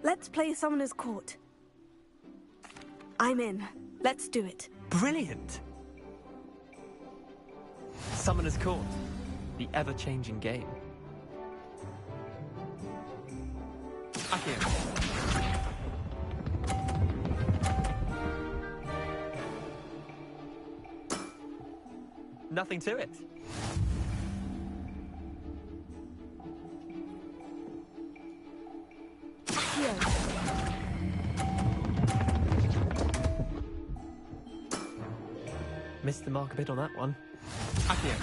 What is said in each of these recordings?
Let's play Summoner's Court. I'm in. Let's do it. Brilliant! Summoner's Court, the ever-changing game. Akio. Nothing to it. Missed the mark a bit on that one. Akio.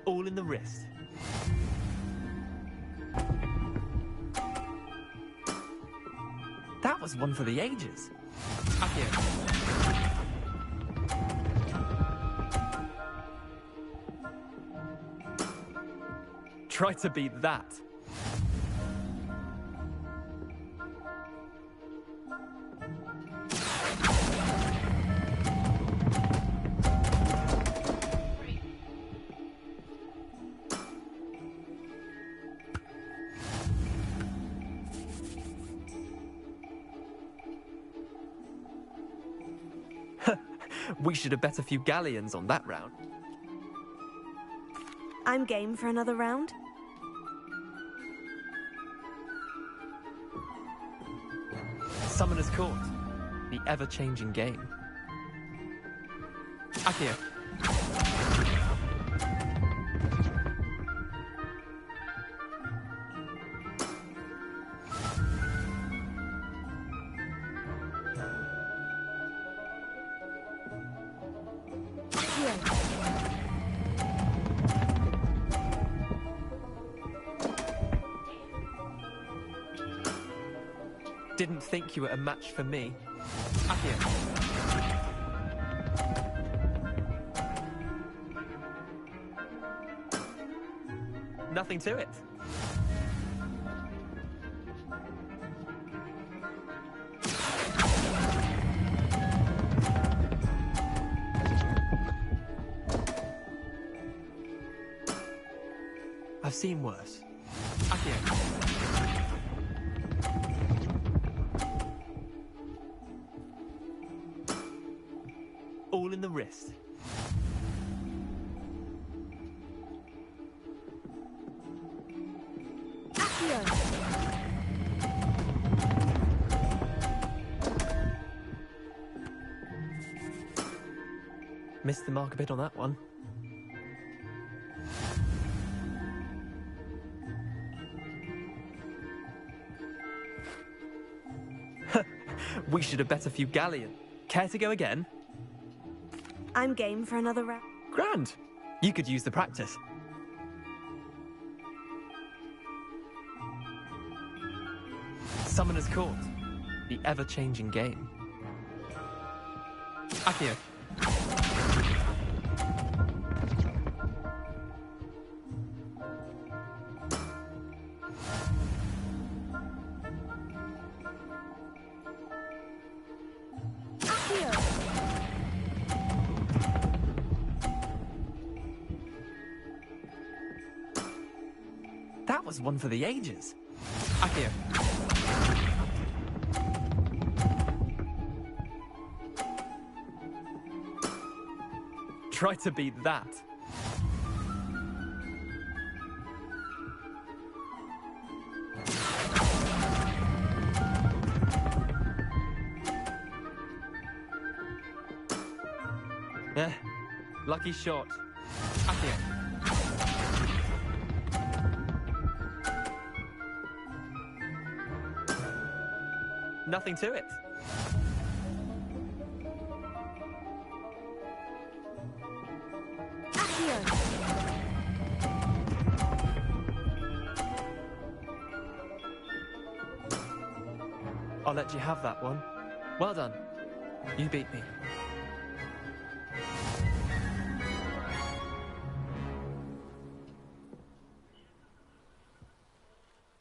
All in the wrist. That was one for the ages. Akio. Try to beat that. We should have bet a few galleons on that round. I'm game for another round. Summoner's Court, the ever-changing game. Akio. Didn't think you were a match for me. Akio. Nothing to it. I've seen worse. Akio. All in the wrist. Missed the mark a bit on that one. We should have bet a few galleons. Care to go again? I'm game for another round. Grand. You could use the practice. Summoner's Court, the ever-changing game. Akio. That was one for the ages. Akio. Try to beat that. Lucky shot. Akio. Nothing to it. I'll let you have that one. Well done. You beat me.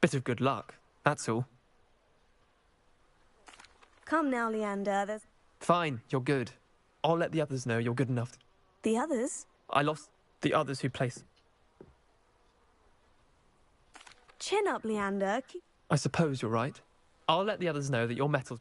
Bit of good luck, that's all. Come now, Leander, there's... Fine, you're good. I'll let the others know you're good enough. The others? I lost The others who place... Chin up, Leander. I suppose you're right. I'll let the others know that your metals...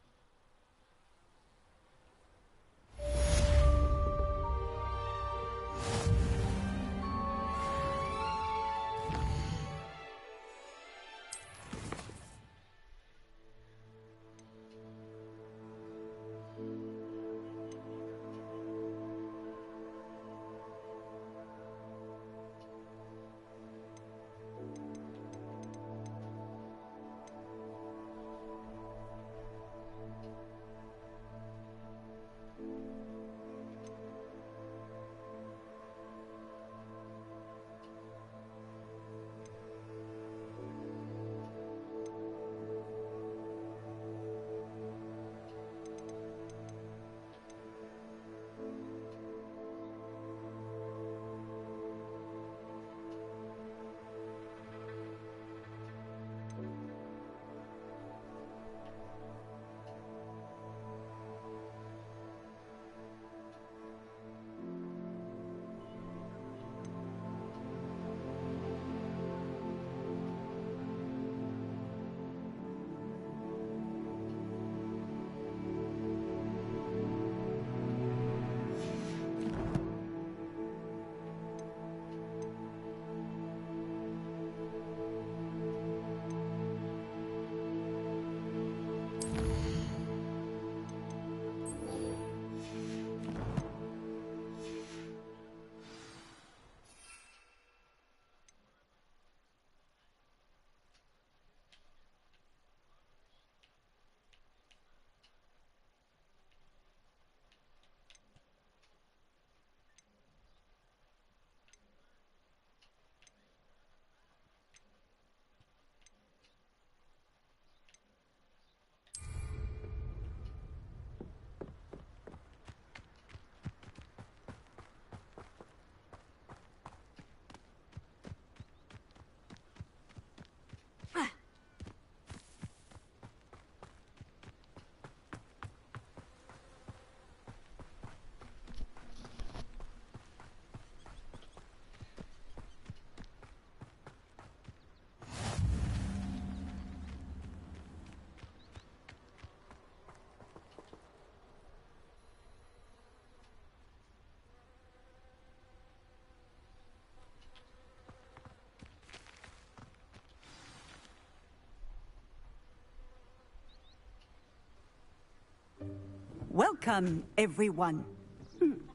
Welcome, everyone.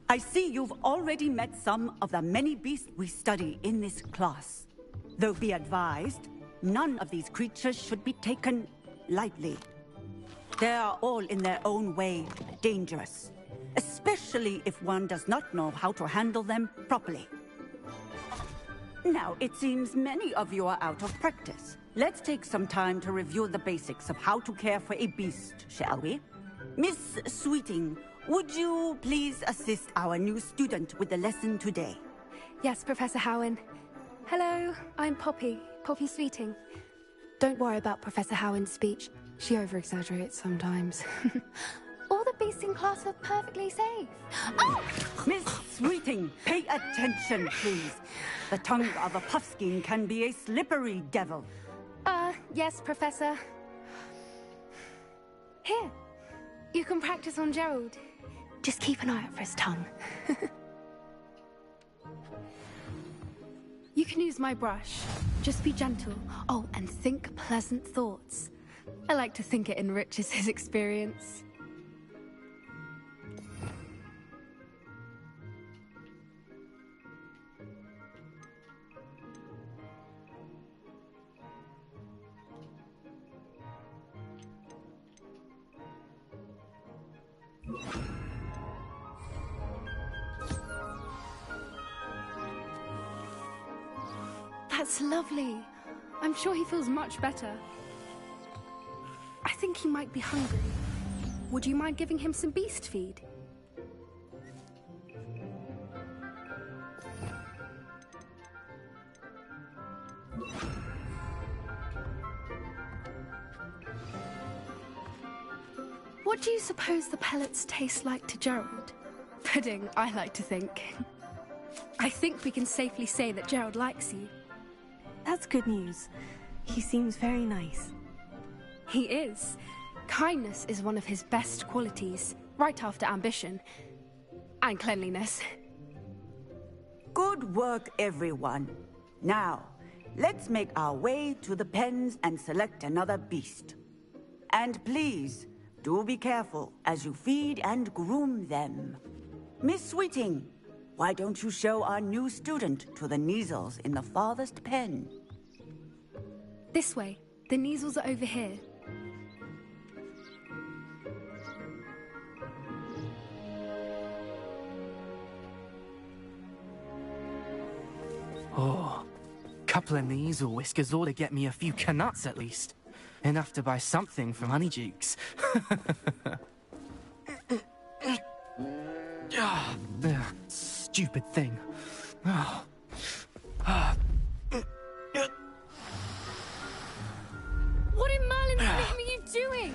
I see you've already met some of the many beasts we study in this class. Though be advised, none of these creatures should be taken lightly. They are all in their own way dangerous, especially if one does not know how to handle them properly. Now, it seems many of you are out of practice. Let's take some time to review the basics of how to care for a beast, shall we? Miss Sweeting, would you please assist our new student with the lesson today? Yes, Professor Howen. Hello, I'm Poppy Sweeting. Don't worry about Professor Howen's speech. She over-exaggerates sometimes. All the beasts in class are perfectly safe. Oh! Miss Sweeting, pay attention, please. The tongue of a puffskein can be a slippery devil. Yes, Professor. Here, you can practice on Gerald. Just keep an eye out for his tongue. You can use my brush. Just be gentle. Oh, and think pleasant thoughts. I like to think it enriches his experience. That's lovely. I'm sure he feels much better. I think he might be hungry. Would you mind giving him some beast feed? What do you suppose the pellets taste like to Gerald? Pudding, I like to think. I think we can safely say that Gerald likes you. That's good news. He seems very nice. He is. Kindness is one of his best qualities, right after ambition. And cleanliness. Good work, everyone. Now, let's make our way to the pens and select another beast. And please, do be careful as you feed and groom them. Miss Sweeting, why don't you show our new student to the Kneazles in the farthest pen? This way. The Kneazles are over here. Oh, couple of Kneazle whiskers ought to get me a few canuts at least. Enough to buy something from Honeydukes. Stupid thing. Oh. What in Merlin's name are you doing?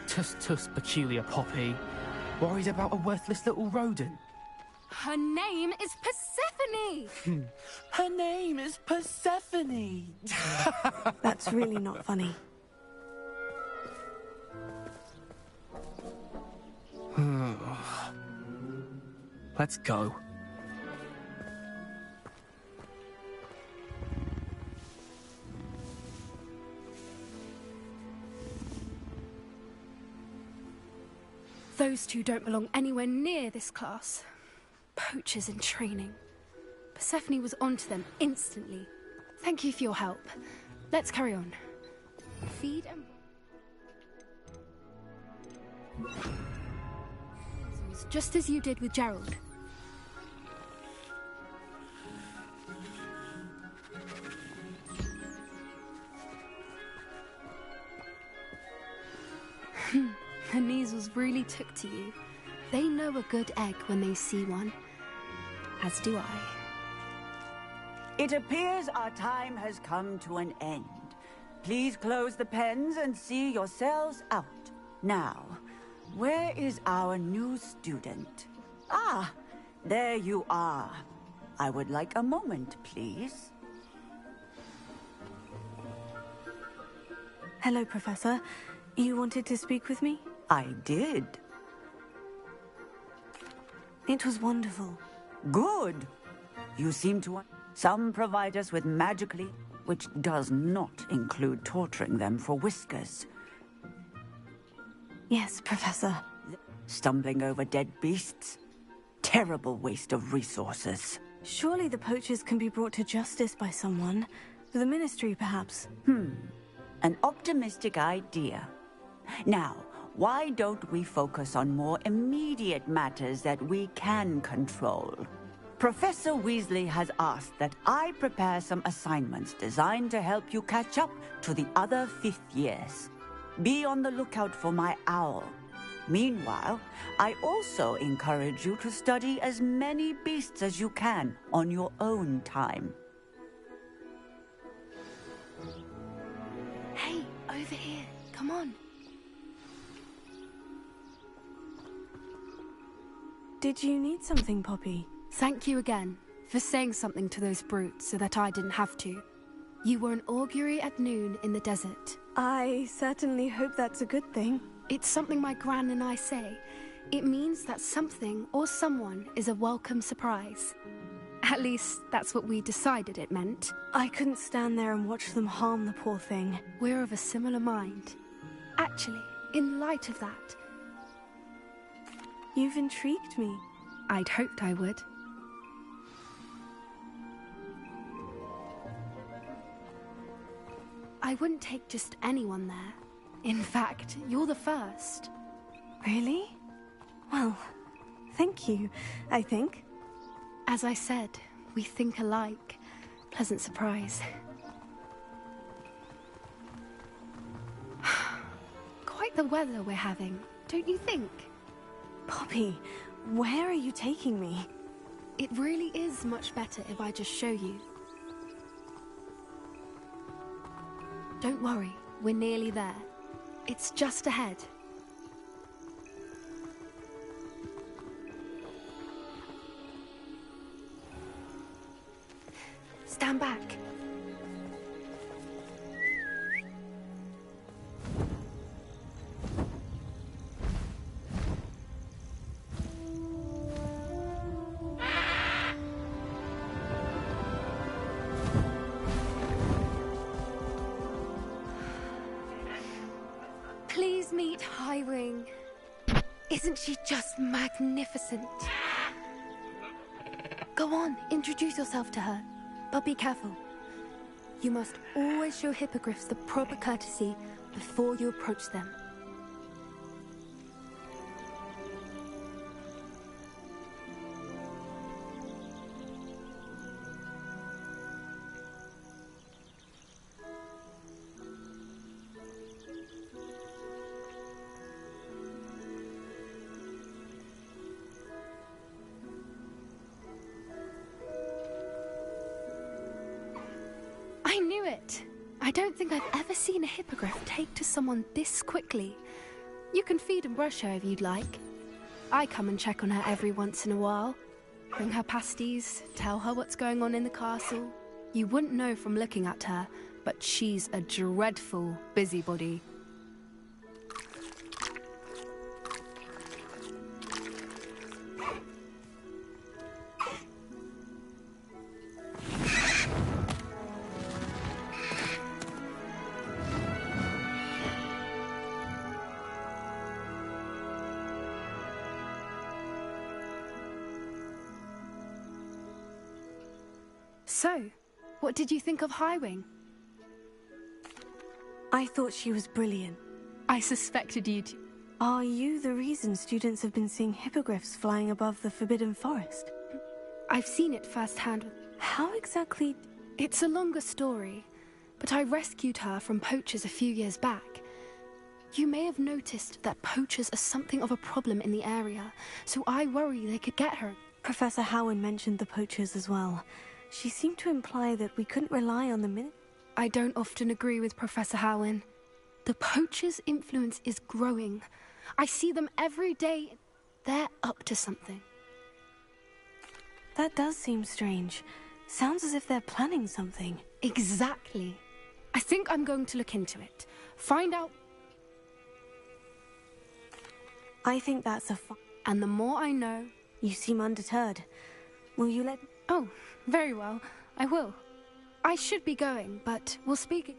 Tuss, peculiar Poppy. Worried about a worthless little rodent. Her name is Persephone! Her name is Persephone! That's really not funny. Let's go. Those two don't belong anywhere near this class. Poachers in training. Persephone was onto them instantly. Thank you for your help. Let's carry on. Feed and... just as you did with Gerald. The Kneazles really took to you. They know a good egg when they see one. As do I. It appears our time has come to an end. Please close the pens and see yourselves out. Now, where is our new student? Ah, there you are. I would like a moment, please. Hello, Professor. You wanted to speak with me? I did. It was wonderful. Good. You seem to... Some provide us with magically, which does not include torturing them for whiskers. Yes, Professor. Stumbling over dead beasts? Terrible waste of resources. Surely the poachers can be brought to justice by someone. The Ministry, perhaps. An optimistic idea. Now, why don't we focus on more immediate matters that we can control? Professor Weasley has asked that I prepare some assignments designed to help you catch up to the other fifth years. Be on the lookout for my owl. Meanwhile, I also encourage you to study as many beasts as you can on your own time. Hey, over here. Come on. Did you need something, Poppy? Thank you again for saying something to those brutes so that I didn't have to. You were an augury at noon in the desert. I certainly hope that's a good thing. It's something my gran and I say. It means that something or someone is a welcome surprise. At least, that's what we decided it meant. I couldn't stand there and watch them harm the poor thing. We're of a similar mind. Actually, in light of that... You've intrigued me. I'd hoped I would. I wouldn't take just anyone there. In fact, you're the first. Really? Well, thank you, I think. As I said, we think alike. Pleasant surprise. Quite the weather we're having, don't you think? Poppy, where are you taking me? It really is much better if I just show you. Don't worry, we're nearly there. It's just ahead. stand back. Please meet Highwing. Isn't she just magnificent? Go on, introduce yourself to her. But be careful. You must always show hippogriffs the proper courtesy before you approach them. I knew it! I don't think I've ever seen a hippogriff take to someone this quickly. You can feed and brush her if you'd like. I come and check on her every once in a while. Bring her pasties, tell her what's going on in the castle. You wouldn't know from looking at her, but she's a dreadful busybody. So, what did you think of Highwing? I thought she was brilliant. I suspected you to. Are you the reason students have been seeing hippogriffs flying above the Forbidden Forest? I've seen it firsthand. How exactly? It's a longer story, but I rescued her from poachers a few years back. You may have noticed that poachers are something of a problem in the area, so I worry they could get her. Professor Howen mentioned the poachers as well. She seemed to imply that we couldn't rely on the minute. I don't often agree with Professor Howen. The poachers' influence is growing. I see them every day. They're up to something. That does seem strange. Sounds as if they're planning something. Exactly. I think I'm going to look into it. Find out. I think that's And the more I know... You seem undeterred. Will you let... Oh, very well. I will. I should be going, but we'll speak...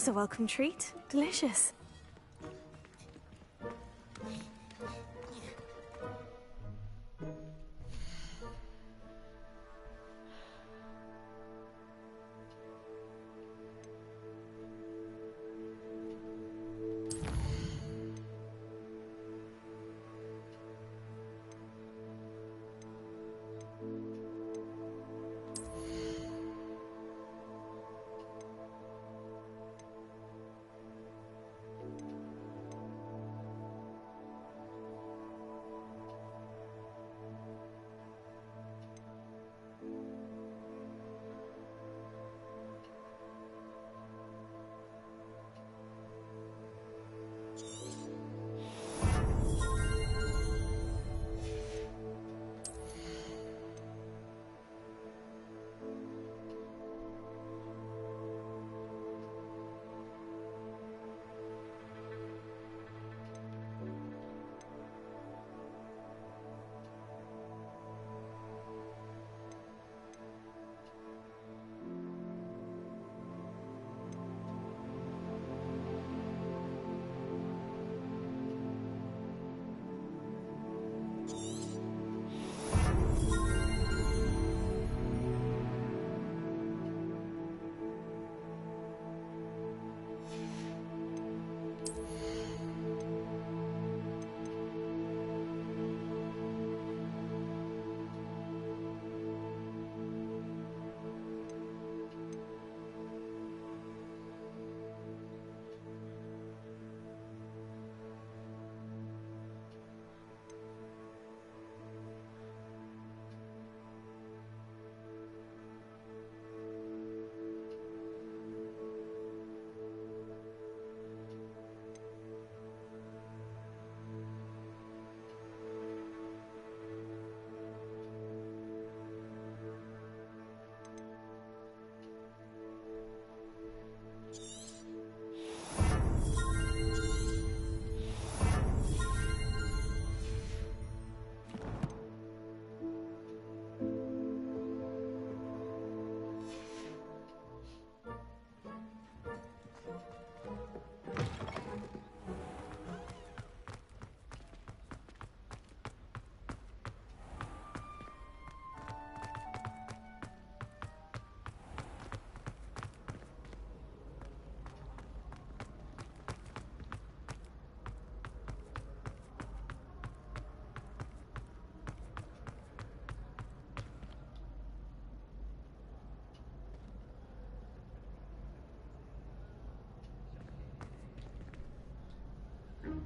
That's a welcome treat. Delicious.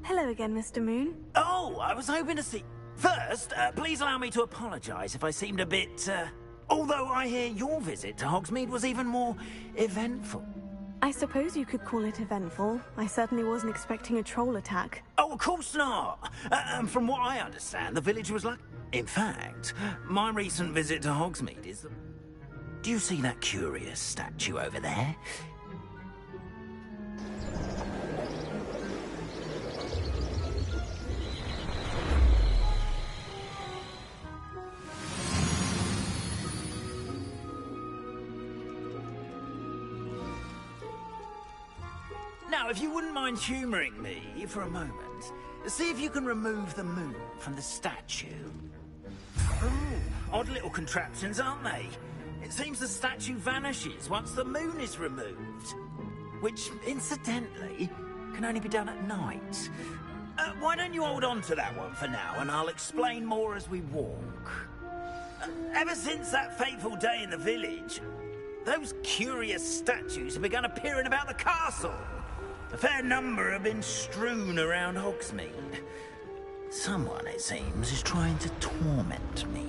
Hello again, Mr. Moon. Oh, I was hoping to see... First, please allow me to apologise if I seemed a bit, Although I hear your visit to Hogsmeade was even more eventful. I suppose you could call it eventful. I certainly wasn't expecting a troll attack. Oh, of course not. From what I understand, the village was like... In fact, my recent visit to Hogsmeade is... Do you see that curious statue over there? Now, if you wouldn't mind humouring me for a moment, see if you can remove the moon from the statue. Odd little contraptions, aren't they? It seems the statue vanishes once the moon is removed. Which, incidentally, can only be done at night. Why don't you hold on to that one for now, and I'll explain more as we walk. Ever since that fateful day in the village, those curious statues have begun appearing about the castle. A fair number have been strewn around Hogsmeade. Someone, it seems, is trying to torment me.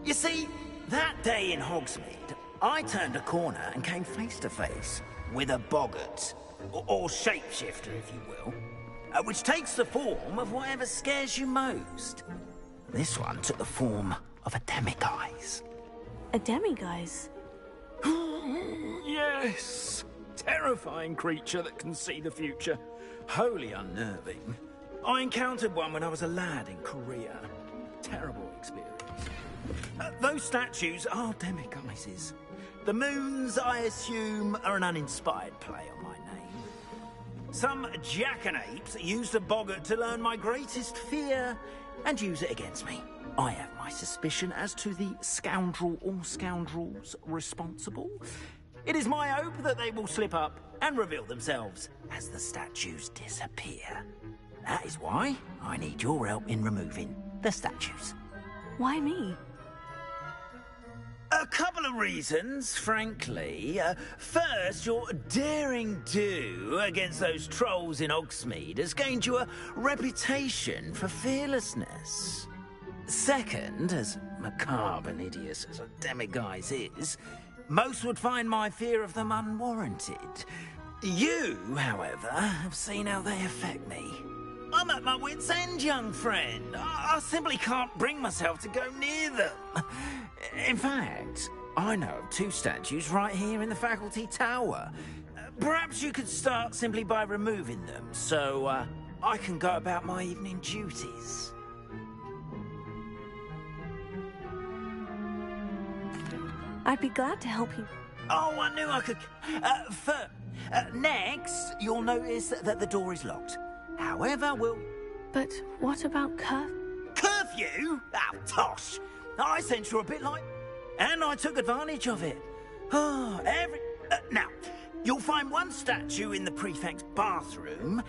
You see, that day in Hogsmeade, I turned a corner and came face to face with a boggart, or shapeshifter, if you will, which takes the form of whatever scares you most. This one took the form of a demiguise. A demiguise? Yes! Terrifying creature that can see the future. Wholly unnerving. I encountered one when I was a lad in Korea. Terrible experience. Those statues are demiguises. The moons, I assume, are an uninspired play on my name. Some jackanapes used a boggart to learn my greatest fear and use it against me. I have my suspicion as to the scoundrel or scoundrels responsible. It is my hope that they will slip up and reveal themselves as the statues disappear. That is why I need your help in removing the statues. Why me? A couple of reasons, frankly. First, your daring do against those trolls in Hogsmeade has gained you a reputation for fearlessness. Second, as macabre and hideous as a demiguise is, most would find my fear of them unwarranted. You, however, have seen how they affect me. I'm at my wit's end, young friend. I simply can't bring myself to go near them. In fact, I know of 2 statues right here in the faculty tower. Perhaps you could start simply by removing them, so I can go about my evening duties. I'd be glad to help you. Oh, I knew I could. Next, you'll notice that the door is locked. However, we'll... But what about Curfew? Oh, tosh. I sense you're a bit like... And I took advantage of it. Oh, now, you'll find one statue in the prefect's bathroom.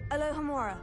Alohomora.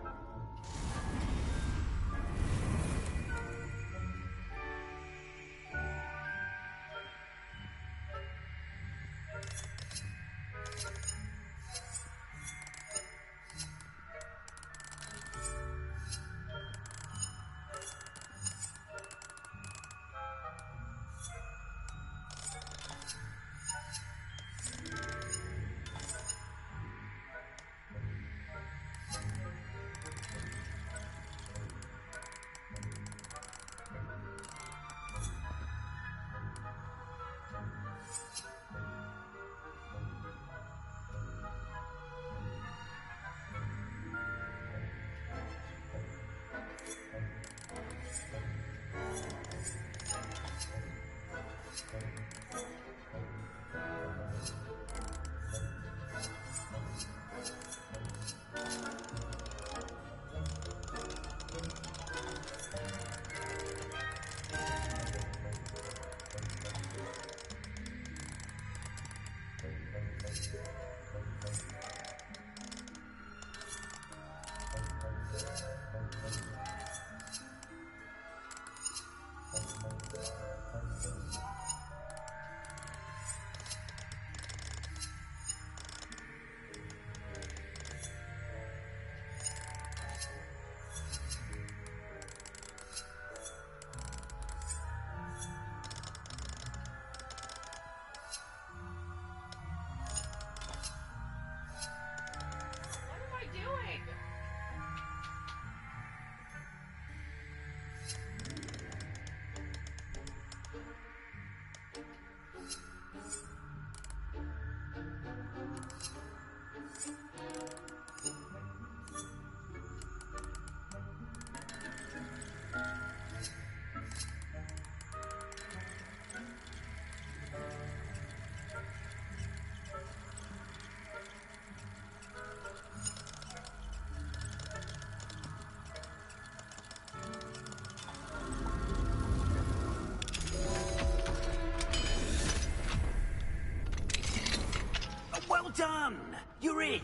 You're in.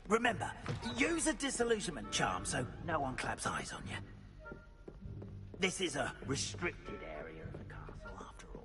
Remember, use a disillusionment charm so no one claps eyes on you. This is a restricted area of the castle, after all.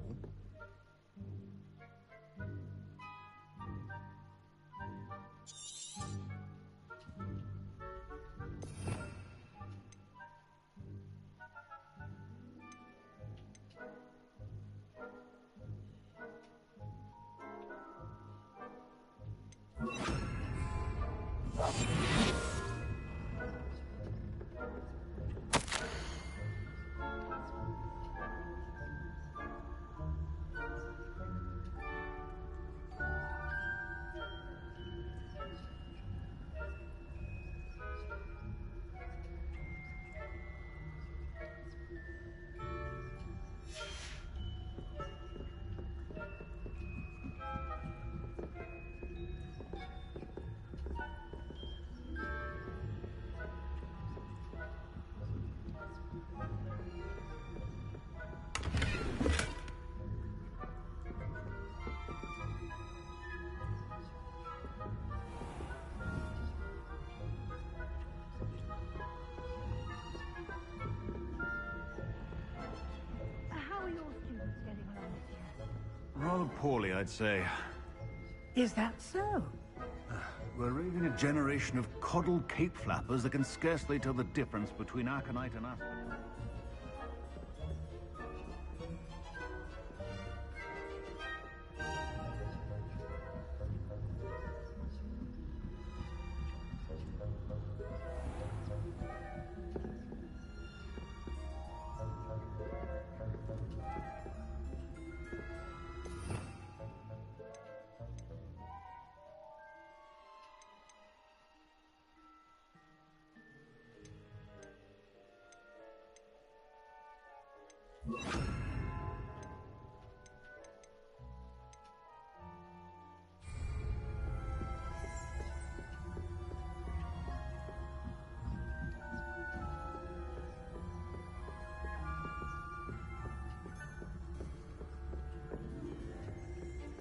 Rather poorly, I'd say. Is that so? We're raising a generation of coddled cape flappers that can scarcely tell the difference between aconite and aspen.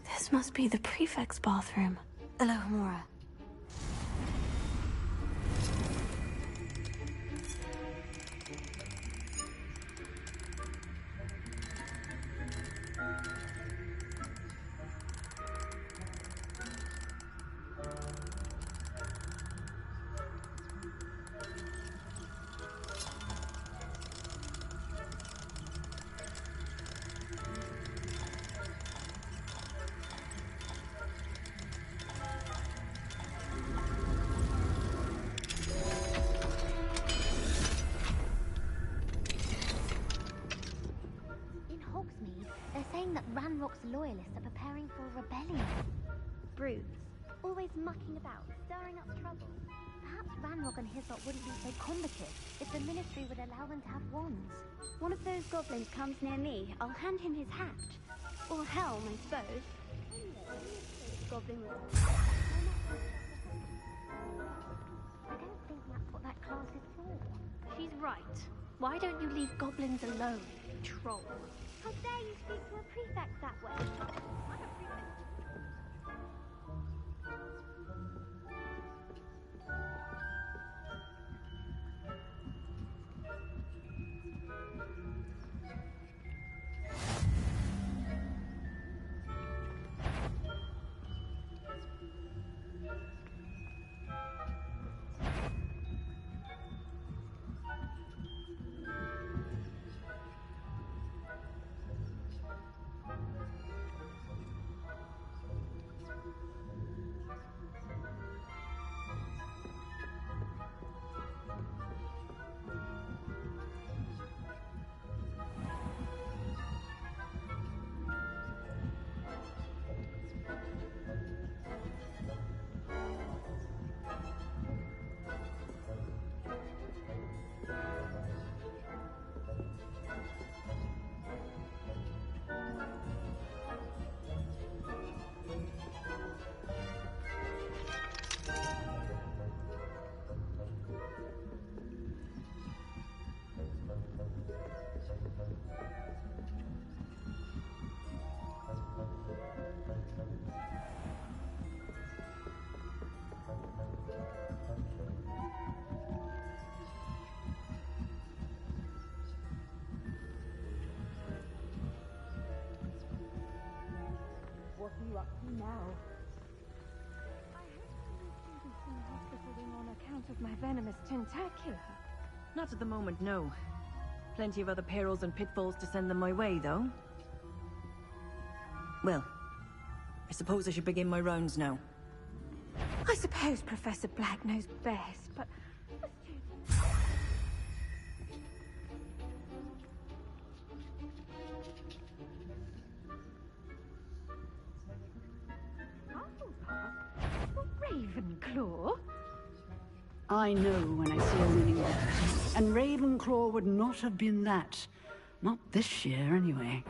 This must be the prefect's bathroom. Alohomora. Ranrock's loyalists are preparing for a rebellion. Brutes, always mucking about, stirring up trouble. Perhaps Ranrock and his lot wouldn't be so combative if the Ministry would allow them to have wands. One of those goblins comes near me, I'll hand him his hat. Or helm, I suppose. Goblin was... I don't think that's what that class is for. She's right. Why don't you leave goblins alone, troll? How dare you speak to a prefect that way? I'm a prefect. my venomous tentacula? Not at the moment, no. Plenty of other perils and pitfalls to send them my way, though. Well, I suppose I should begin my rounds now. I suppose Professor Black knows best, but... Ravenclaw? I know when I see a winning bird. And Ravenclaw would not have been that. Not this year, anyway.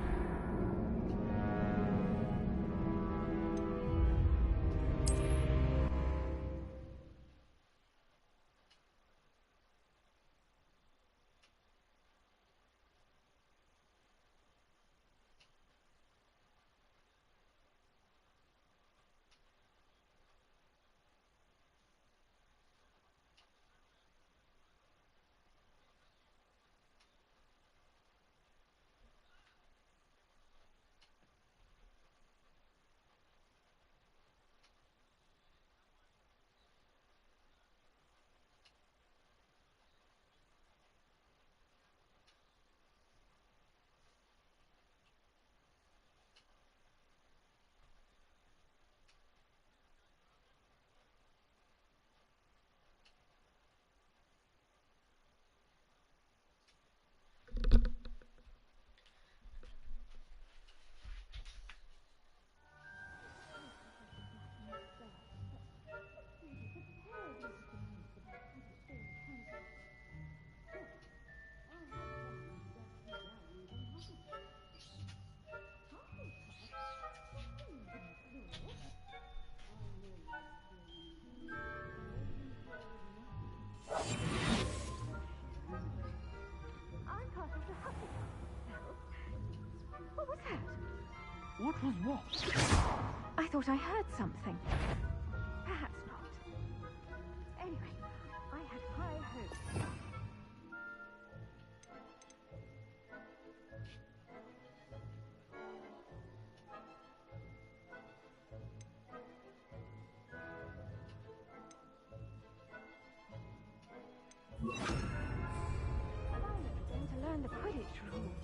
What was that? What was what? I thought I heard something. Perhaps not. Anyway, I had high hopes. Violet's going to learn the Quidditch rules.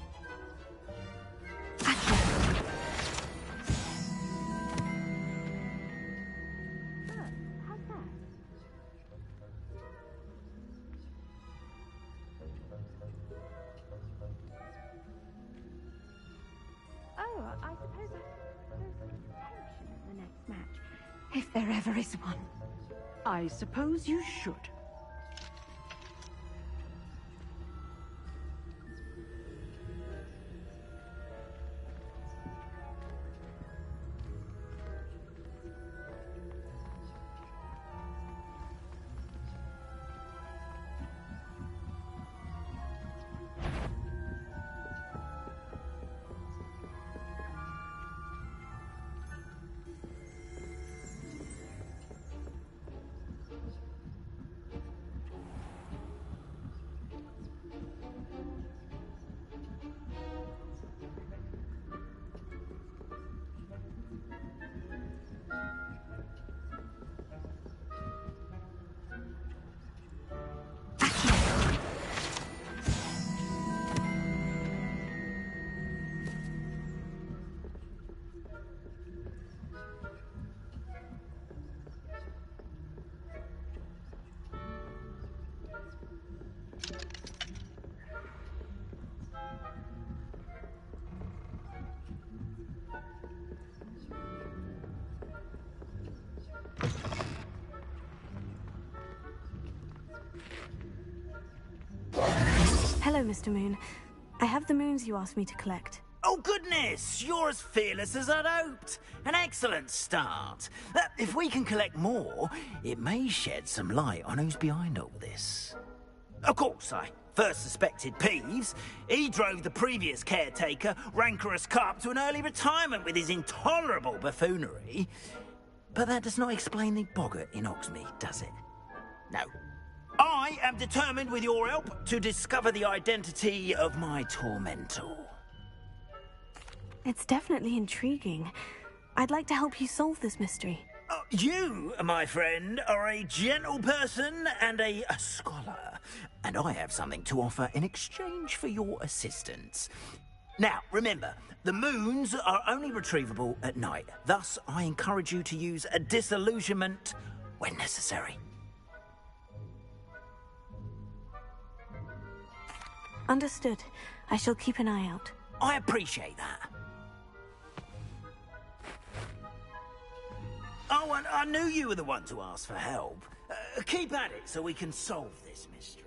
I suppose there's some tension in the next match. If there ever is one. I suppose you should. Hello, Mr. Moon. I have the moons you asked me to collect. Oh, goodness! You're as fearless as I'd hoped. An excellent start. If we can collect more, it may shed some light on who's behind all this. Of course, I first suspected Peeves. He drove the previous caretaker, Rancorous Carp, to an early retirement with his intolerable buffoonery. But that does not explain the boggart in Hogsmeade, does it? No. I am determined, with your help, to discover the identity of my tormentor. It's definitely intriguing. I'd like to help you solve this mystery. You, my friend, are a gentle person and a scholar, and I have something to offer in exchange for your assistance. Now, remember, the moons are only retrievable at night. Thus, I encourage you to use a disillusionment when necessary. Understood. I shall keep an eye out. I appreciate that. Oh, and I knew you were the one to ask for help. Keep at it so we can solve this mystery.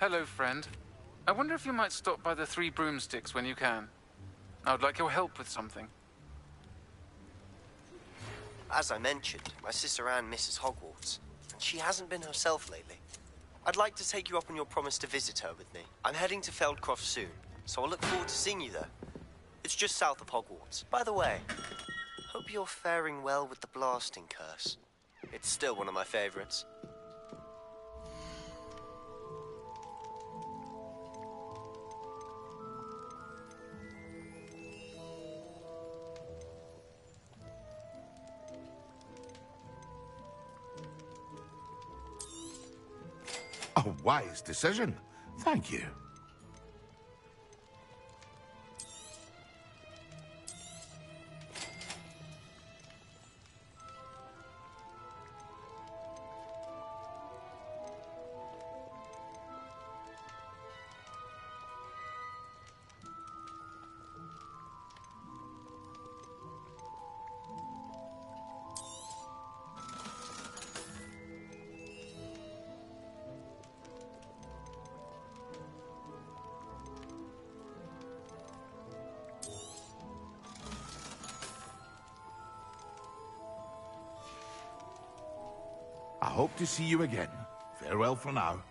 Hello, friend. I wonder if you might stop by the Three Broomsticks when you can. I would like your help with something. As I mentioned, my sister Anne misses Hogwarts, and she hasn't been herself lately. I'd like to take you up on your promise to visit her with me. I'm heading to Feldcroft soon, so I'll look forward to seeing you there. It's just south of Hogwarts. By the way, hope you're faring well with the blasting curse. It's still one of my favorites. A wise decision. Thank you. I hope to see you again. Farewell for now.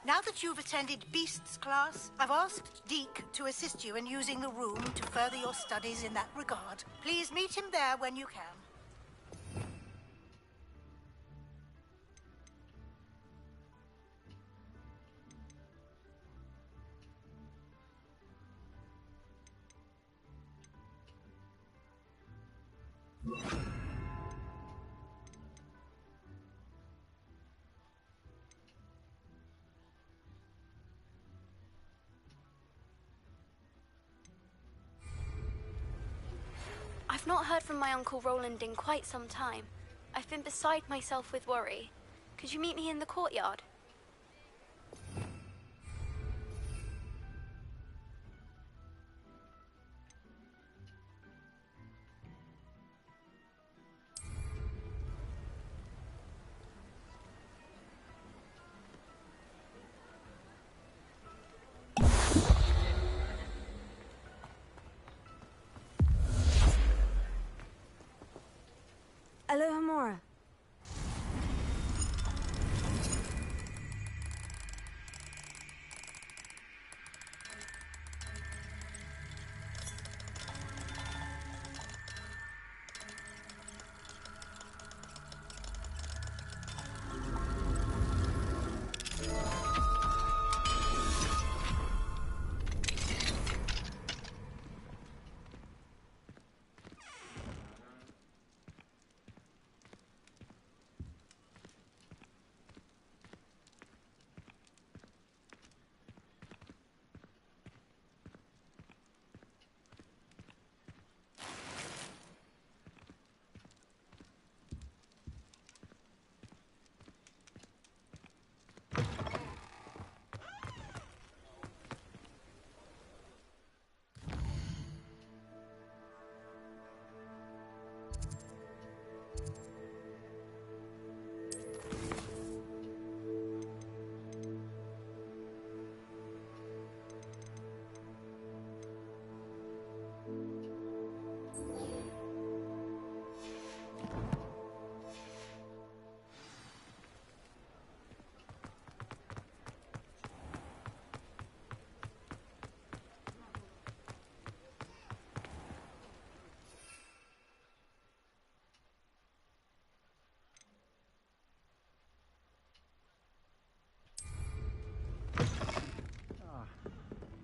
Now that you've attended Beasts class, I've asked Deke to assist you in using the room to further your studies in that regard. Please meet him there when you can. I've not heard from my Uncle Roland in quite some time. I've been beside myself with worry. Could you meet me in the courtyard? Aloha Mora.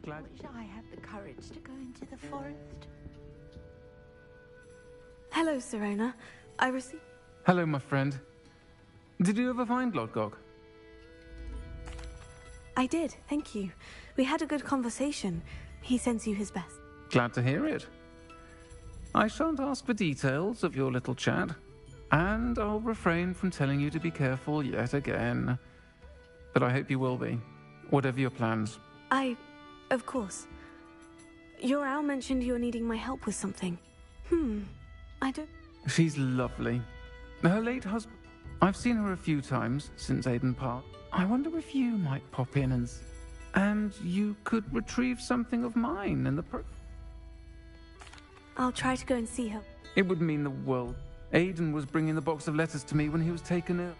Glad. Wish I had the courage to go into the forest. Hello, Serona. I received... Hello, my friend. Did you ever find Lodgok? I did, thank you. We had a good conversation. He sends you his best. Glad to hear it. I shan't ask for details of your little chat, and I'll refrain from telling you to be careful yet again. But I hope you will be, whatever your plans. Of course. Your owl mentioned you're needing my help with something. I don't... She's lovely. Her late husband... I've seen her a few times since Aiden Park. I wonder if you might pop in and you could retrieve something of mine in the I'll try to go and see her. It would mean the world. Aiden was bringing the box of letters to me when he was taken ill.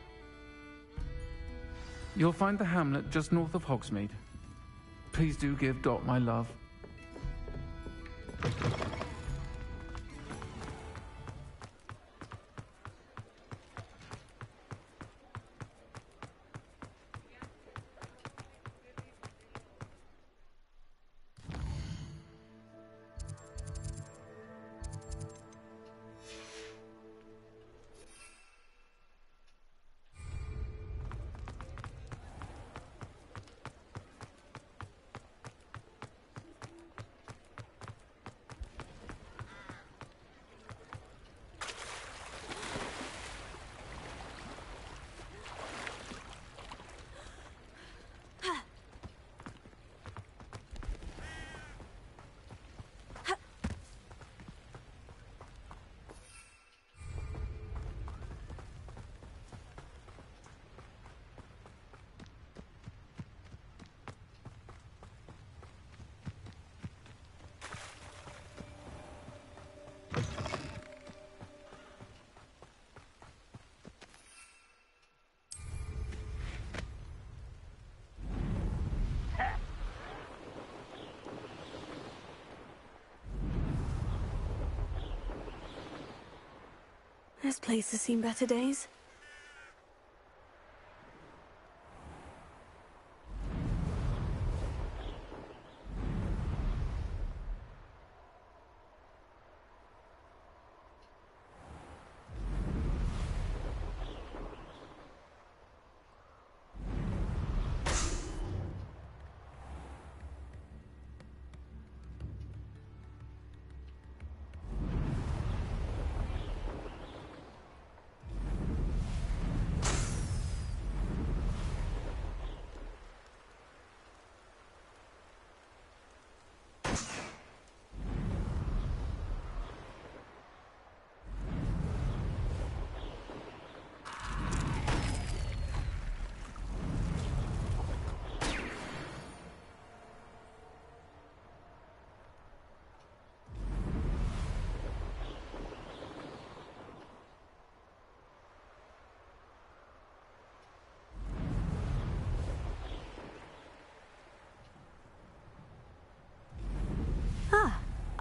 You'll find the hamlet just north of Hogsmeade. Please do give Dot my love. This place has seen better days.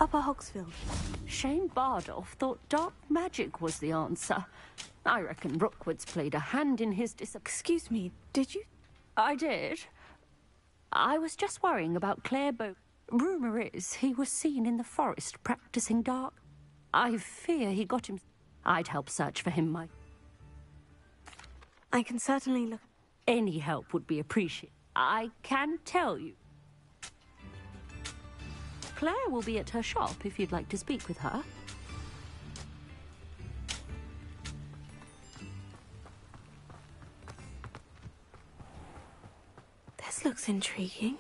Upper Hogsfield. Shane Bardolph thought dark magic was the answer. I reckon Rookwood's played a hand in his Excuse me, did you? I did. I was just worrying about Claire Rumour is he was seen in the forest practicing dark. I fear he got him... I'd help search for him, I can certainly look... Any help would be appreciated. I can tell you. Claire will be at her shop if you'd like to speak with her. This looks intriguing.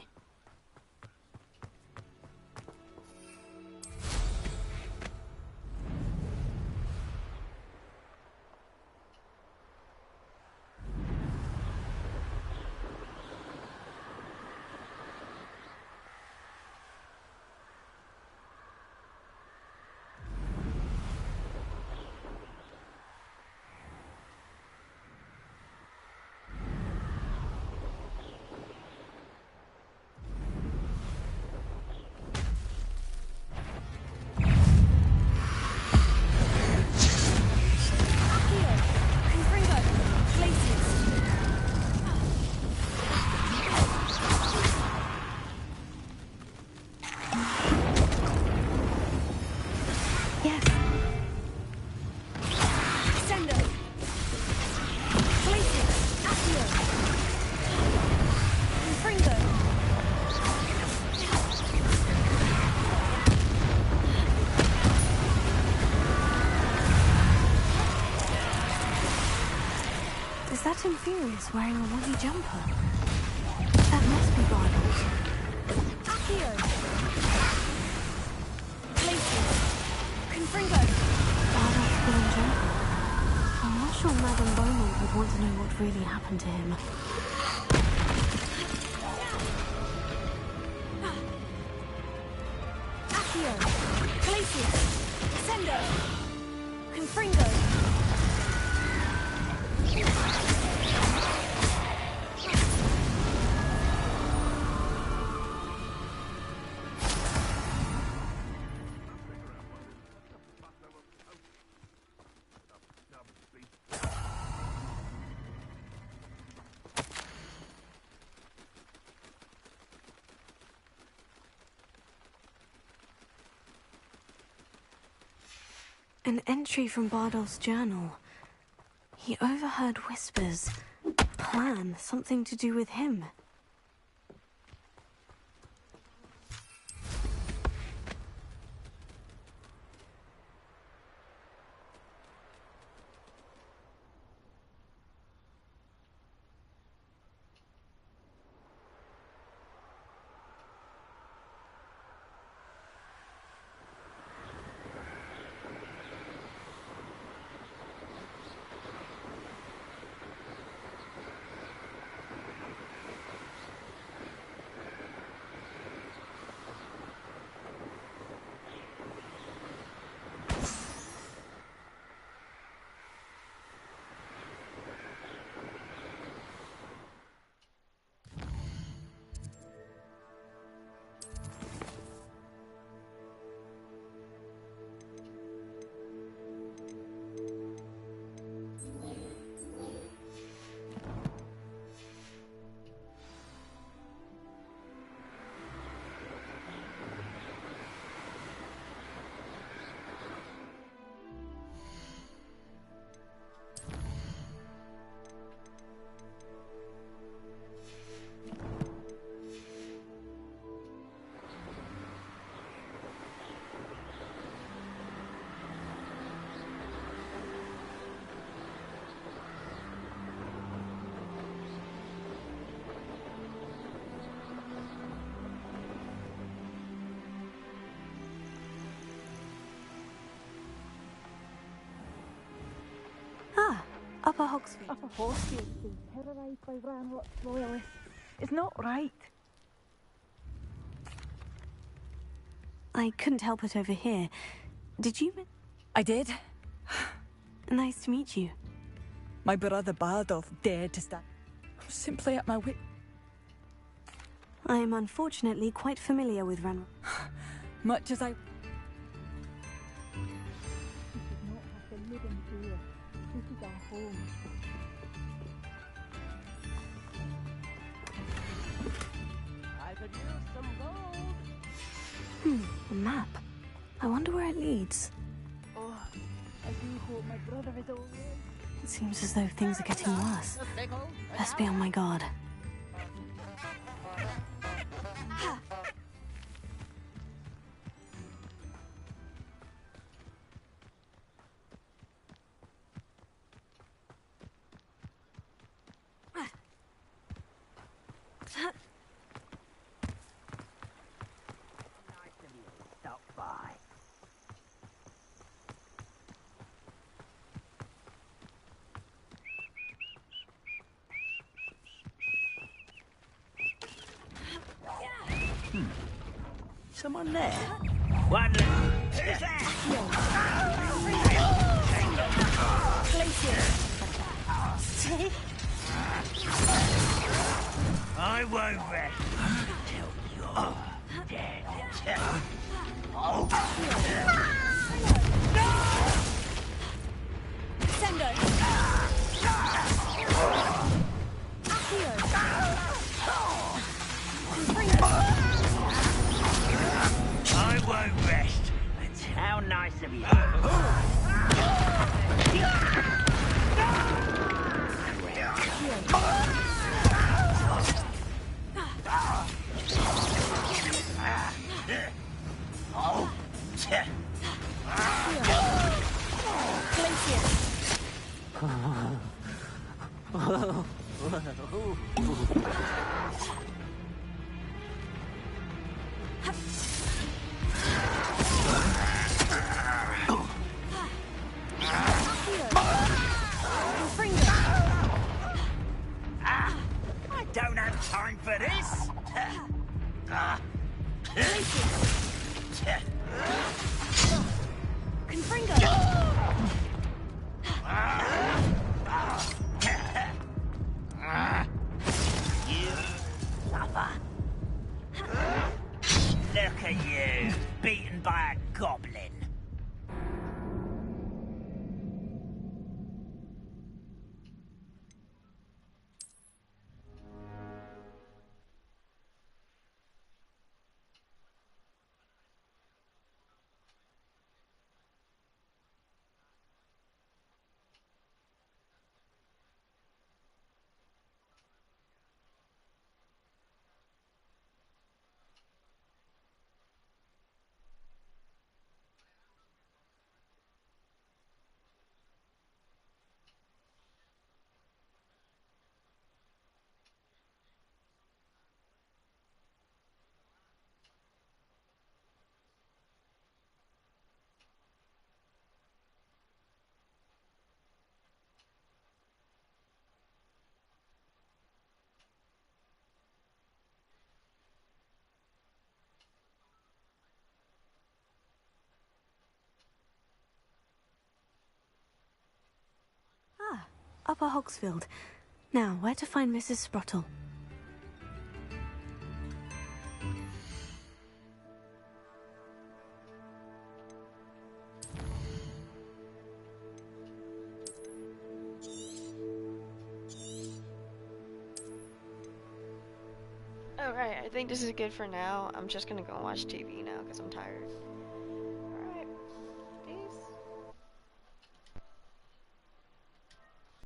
Is that Inferius wearing a woolly jumper? That must be Bardolph. Accio! Glacius! Confringo! Bardolph's woolen jumper. I'm not sure Madame Beaumont would want to know what really happened to him. Accio! Glacius! Sendo! Confringo! An entry from Bardolph's journal. He overheard whispers. Plan, something to do with him. Upper Hogsfield. Upper Hogsfield being terrorised by Ranrock's loyalists. It's not right. I couldn't help it over here. Did you? I did. Nice to meet you. My brother Bardolph dared to stand. I'm simply at my wit. I am unfortunately quite familiar with Ranrock. Much as I... We should not have been living here. This is our home. I could use some gold. A map. I wonder where it leads. Oh, I do hope my brother is all right. It seems as though things are getting worse. Best be on my guard. Stop by. Someone there? One. Who's that? I won't rest until you're dead. I won't rest. That's how nice of you. I don't have time for this. You suffer. Look at you, beaten by a goblin. Upper Hogsfield. Now, where to find Mrs. Sprottle? Alright, I think this is good for now. I'm just gonna go and watch TV now because I'm tired.